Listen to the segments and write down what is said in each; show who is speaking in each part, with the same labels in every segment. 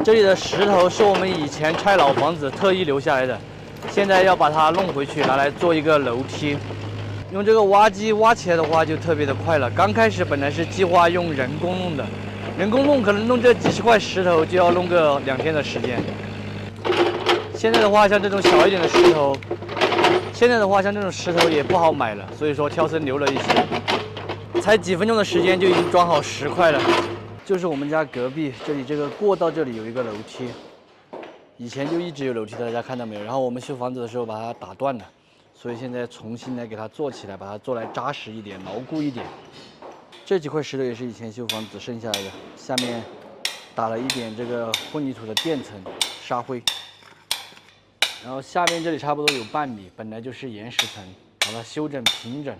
Speaker 1: 这里的石头是我们以前拆老房子特意留下来的，现在要把它弄回去，拿来做一个楼梯。用这个挖机挖起来的话就特别的快了。刚开始本来是计划用人工弄的，人工弄可能弄这几十块石头就要弄个2天的时间。现在的话，像这种小一点的石头，也不好买了，所以说挑森留了一些。才几分钟的时间就已经装好10块了。就是我们家隔壁这里这个过道这里有一个楼梯，以前就一直有楼梯的，大家看到没有？然后我们修房子的时候把它打断了，所以现在重新来给它做起来，把它做来扎实一点、牢固一点。这几块石头也是以前修房子剩下来的，下面打了一点这个混凝土的垫层、沙灰，然后下面这里差不多有半米，本来就是岩石层，把它修整平整。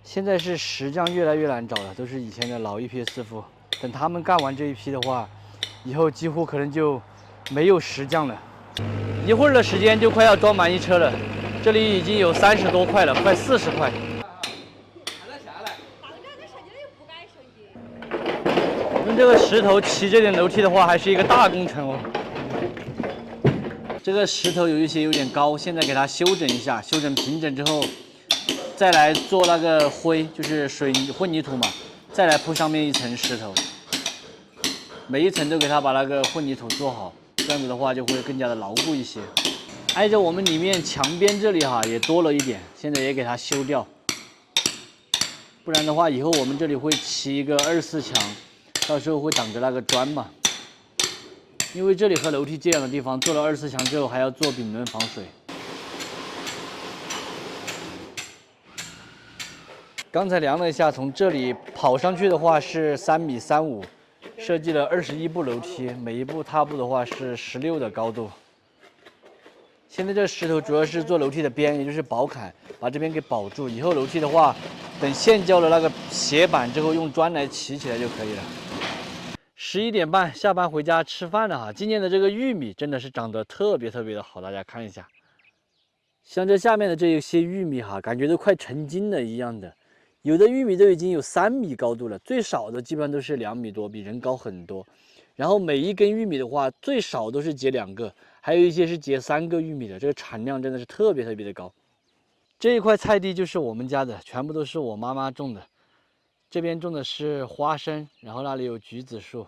Speaker 1: 现在是石匠越来越难找了，都是以前的老一批师傅。等他们干完这一批的话，以后几乎可能就没有石匠了。一会儿的时间就快要装满一车了，这里已经有30多块了，快40块。用这个石头砌这点楼梯的话，还是一个大工程哦。这个石头有一些有点高，现在给它修整一下，修整平整之后，再来做那个灰，就是混凝土嘛，再来铺上面一层石头。每一层都给它把那个混凝土做好，这样子的话就会更加的牢固一些。挨着我们里面墙边这里也多了一点，现在也给它修掉。不然的话，以后我们这里会砌一个24墙，到时候会挡着那个砖嘛。因为这里和楼梯接壤的地方做了24墙之后，还要做丙纶防水。刚才量了一下，从这里跑上去的话是3.35米。设计了21步楼梯，每一步踏步的话是16的高度。现在这石头主要是做楼梯的边，也就是保坎，把这边给保住。以后楼梯的话，等现交了那个斜板之后，用砖来砌起来就可以了。11点半下班回家吃饭了今年的这个玉米真的是长得特别的好，大家看一下。像这下面的这些玉米感觉都快成斤了一样的。有的玉米都已经有3米高度了，最少的基本上都是2米多，比人高很多。然后每一根玉米的话，最少都是结2个，还有一些是结3个玉米的，这个产量真的是特别的高。这一块菜地就是我们家的，全部都是我妈妈种的。这边种的是花生，然后那里有橘子树，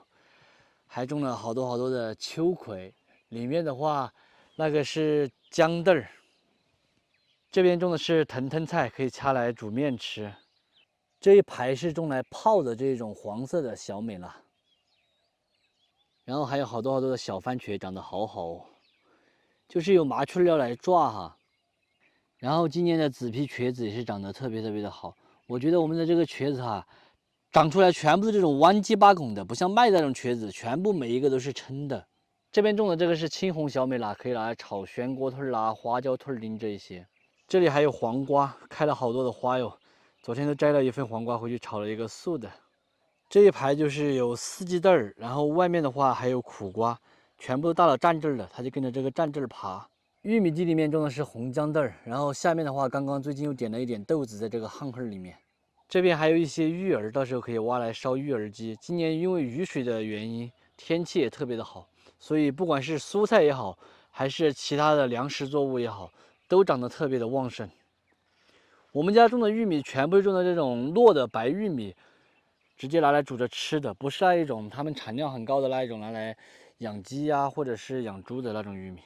Speaker 1: 还种了好多的秋葵。里面的话，那个是豇豆儿。这边种的是藤藤菜，可以掐来煮面吃。这一排是种来泡的这种黄色的小美辣，然后还有好多的小番茄，长得好好哦，就是有麻雀料来抓然后今年的紫皮瘸子也是长得特别的好，我觉得我们的这个瘸子长出来全部是这种弯鸡巴拱的，不像卖的那种瘸子，全部每一个都是撑的。这边种的这个是青红小美辣，可以拿来炒宣锅腿花椒腿丁这一些。这里还有黄瓜，开了好多的花哟。昨天都摘了一份黄瓜回去炒了一个素的。这一排就是有四季豆儿，然后外面的话还有苦瓜，全部都到了站阵了，它就跟着这个站阵爬。玉米地里面种的是红豇豆儿，然后下面的话刚刚最近又点了一点豆子在这个夯坑里面。这边还有一些玉儿，到时候可以挖来烧玉儿鸡。今年因为雨水的原因，天气也特别的好，所以不管是蔬菜也好，还是其他的粮食作物也好，都长得特别的旺盛。我们家种的玉米全部是种的这种糯的白玉米，直接拿来煮着吃的，不是那一种它们产量很高的那一种拿来养鸡或者是养猪的那种玉米。